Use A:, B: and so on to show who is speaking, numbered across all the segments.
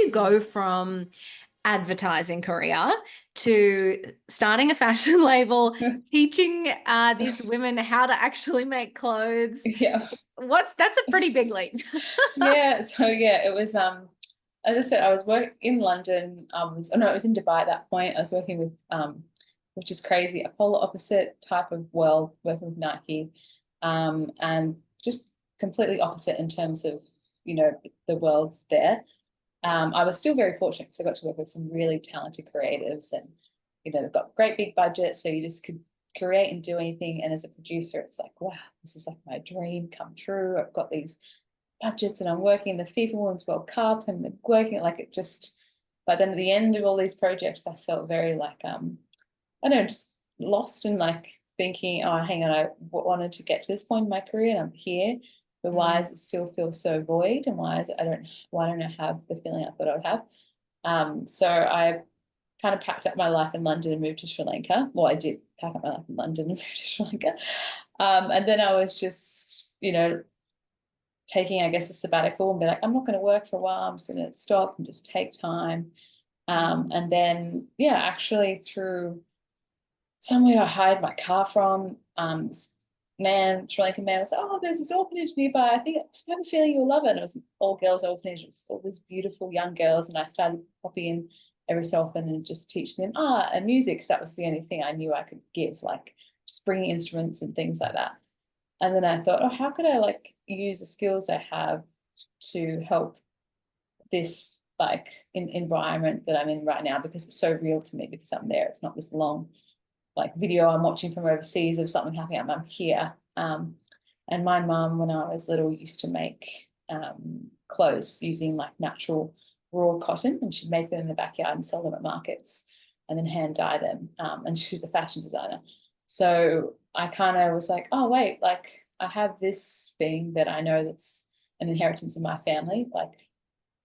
A: you go from advertising career to starting a fashion label, teaching these women how to actually make clothes?
B: Yeah.
A: That's a pretty big leap.
B: Yeah. So yeah, it was as I said, I was working in London. It was in Dubai at that point. I was working with which is crazy, a polar opposite type of world, working with Nike, and just completely opposite in terms of, the worlds there. I was still very fortunate because I got to work with some really talented creatives, and they've got great big budgets, so you just could create and do anything. And as a producer, it's like, wow, this is like my dream come true. I've got these budgets, and I'm working in the FIFA Women's World Cup, and working like it just. But then at the end of all these projects, I felt very like I don't know, just lost and like thinking, oh, hang on, I wanted to get to this point in my career and I'm here, but why
A: Mm.
B: does it still feel so void? And why don't I have the feeling I thought I would have? So I kind of packed up my life in London and moved to Sri Lanka. Well, I did pack up my life in London and move to Sri Lanka. And then I was just, taking, I guess, a sabbatical and be like, I'm not going to work for a while. I'm just going to stop and just take time. And then, yeah, actually through somewhere I hired my car from. Sri Lankan man was like, oh, there's this orphanage nearby. I have a feeling you'll love it. And it was an all girls orphanage. It was all these beautiful young girls. And I started popping in every so often and just teach them art and music, because that was the only thing I knew I could give, like just bringing instruments and things like that. And then I thought, oh, how could I like use the skills I have to help this like environment that I'm in right now, because it's so real to me because I'm there. It's not this long like video I'm watching from overseas of something happening. I'm here. And my mum, when I was little, used to make clothes using like natural raw cotton, and she'd make them in the backyard and sell them at markets and then hand dye them. And she's a fashion designer. So I kind of was like, oh, wait, like I have this thing that I know that's an inheritance in my family, like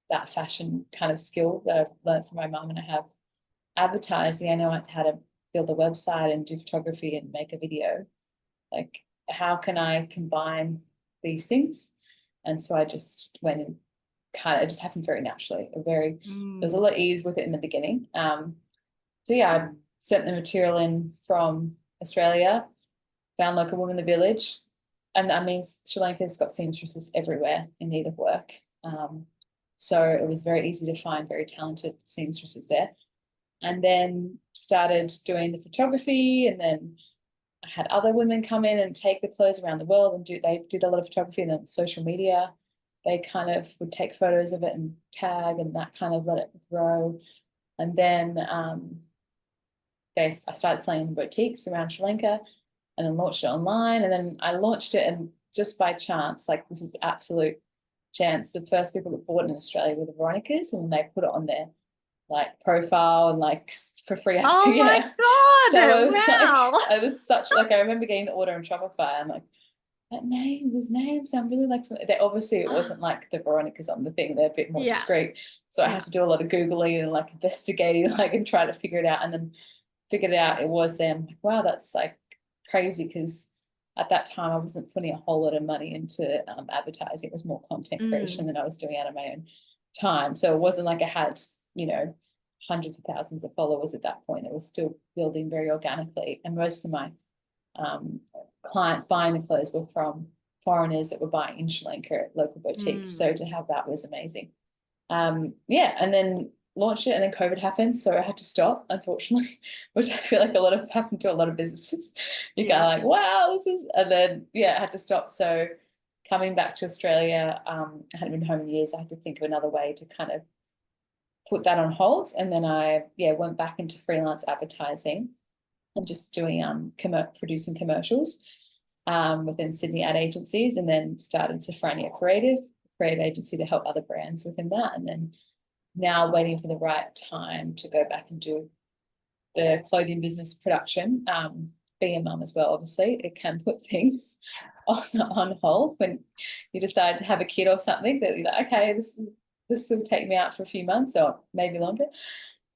B: that fashion kind of skill that I've learned from my mum, and I have advertising. I know how to build a website and do photography and make a video. Like, how can I combine these things? And so I just went and it just happened very naturally. There was a
A: Mm.
B: lot of ease with it in the beginning. So yeah, I sent the material in from Australia, found like a woman in the village. And I mean, Sri Lanka's got seamstresses everywhere in need of work. So it was very easy to find very talented seamstresses there. And then started doing the photography, and then I had other women come in and take the clothes around the world and they did a lot of photography, and then social media, they kind of would take photos of it and tag, and that kind of let it grow. And then I started selling in boutiques around Sri Lanka, and then launched it online. And then I launched it, and just by chance, like this is the absolute chance, the first people that bought it in Australia were the Veronicas, and they put it on their like profile and like for free
A: Oh
B: access.
A: my
B: Yeah. So
A: God. Wow.
B: it was such like, I remember getting the order on Shopify. I'm like, those names sound really like they obviously it wasn't like the Veronicas on the thing, they're a bit more
A: Yeah.
B: discreet. So I
A: Yeah.
B: had to do a lot of Googling and like investigating, like, and try to figure it out, and then figured it out it was them. Like, wow, that's like crazy, because at that time I wasn't putting a whole lot of money into advertising. It was more content creation
A: Mm.
B: than I was doing out of my own time. So it wasn't like I had, hundreds of thousands of followers at that point. It was still building very organically. And most of my um, clients buying the clothes were from foreigners that were buying in Sri Lanka at local boutiques. So
A: Mm.
B: to have that was amazing. Yeah, and then launched it, and then COVID happened, so I had to stop, unfortunately, which I feel like a lot of happened to a lot of businesses. You kind
A: Yeah.
B: of like, wow, this is, and then yeah, I had to stop. So coming back to Australia, I hadn't been home in years. I had to think of another way to kind of put that on hold, and then I went back into freelance advertising and just doing producing commercials within Sydney ad agencies, and then started Sophroneo creative agency to help other brands within that. And then now waiting for the right time to go back and do the clothing business production. Being a mum as well, obviously, it can put things on hold when you decide to have a kid or something, that you're like, okay, this will take me out for a few months or maybe longer.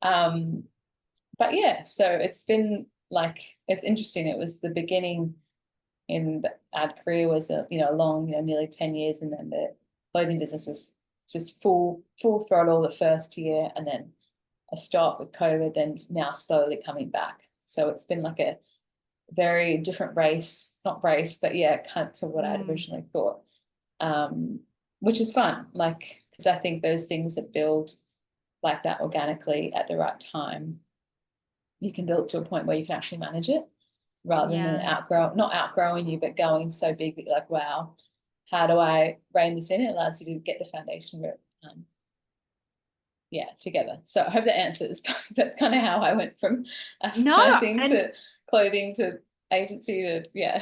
B: But yeah, so it's been like, it's interesting. It was the beginning in the ad career was a long, nearly 10 years, and then the clothing business was just full throttle the first year, and then a stop with COVID, then now slowly coming back. So it's been like a very different race, not race, but yeah, kind of to what I'd originally thought, which is fun. Like, because I think those things that build like that organically at the right time, you can build it to a point where you can actually manage it, rather than not outgrowing you, but going so big that you're like, wow, how do I rein this in? It allows you to get the foundation together. So I hope that answers. That's kind of how I went from advertising to clothing to agency to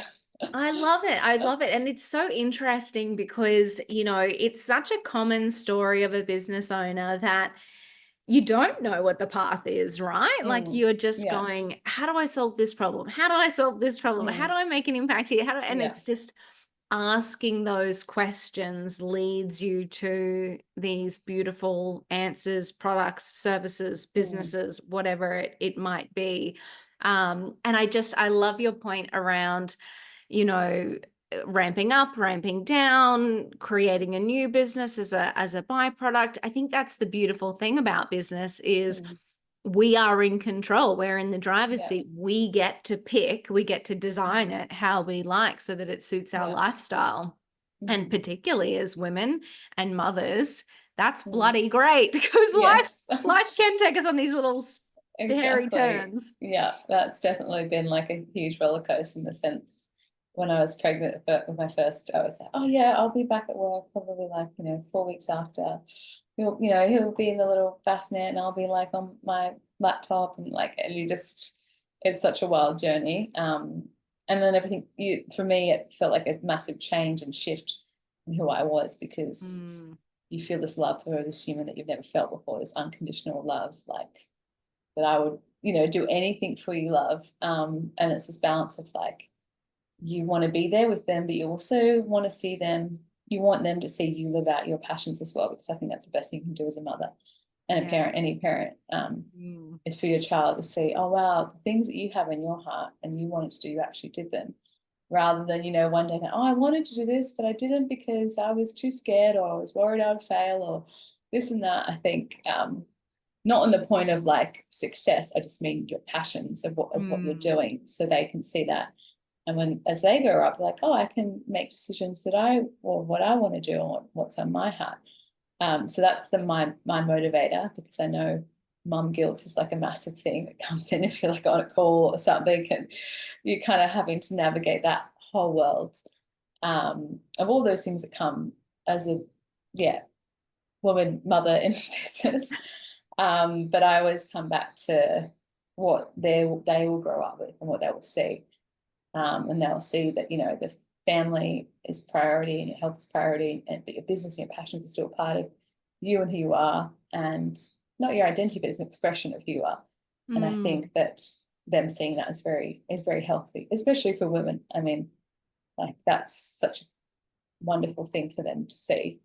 A: I love it. I love it. And it's so interesting because, you know, it's such a common story of a business owner that you don't know what the path is, right? Like you're just going, how do I solve this problem? How do I solve this problem? How do I make an impact here? And it's just asking those questions leads you to these beautiful answers, products, services, businesses, whatever it might be. And I love your point around, you know, ramping up, ramping down, creating a new business as a byproduct. I think that's the beautiful thing about business is we are in control. We're in the driver's seat. We get to pick, we get to design it how we like so that it suits our lifestyle. And particularly as women and mothers, that's bloody great, because life can take us on these little hairy turns.
B: Yeah, that's definitely been like a huge roller coaster in the sense when I was pregnant with my first, I was like, oh yeah, I'll be back at work probably like, 4 weeks after. He'll be in the little bassinet and I'll be like on my laptop, and it's such a wild journey. And then everything, for me, it felt like a massive change and shift in who I was, because you feel this love for this human that you've never felt before, this unconditional love, like that I would, do anything for you, love. And it's this balance of like, you want to be there with them, but you also want to see them, you want them to see you live out your passions as well, because I think that's the best thing you can do as a mother and a parent, any parent, is for your child to see, oh wow, the things that you have in your heart and you wanted to do, you actually did them, rather than, one day, oh, I wanted to do this, but I didn't because I was too scared, or I was worried I would fail, or this and that. I think, not on the point of like success, I just mean your passions of what you're doing, so they can see that. And as they grow up, like, oh, I can make decisions what I want to do and what's on my heart. So that's my motivator, because I know mum guilt is like a massive thing that comes in if you're like on a call or something, and you're kind of having to navigate that whole world of all those things that come as a woman, mother in business. But I always come back to what they will grow up with and what they will see. And they'll see that, the family is priority and your health is priority, but your business and your passions are still part of you and who you are, and not your identity, but it's an expression of who you are. And I think that them seeing that is very healthy, especially for women. I mean, like that's such a wonderful thing for them to see.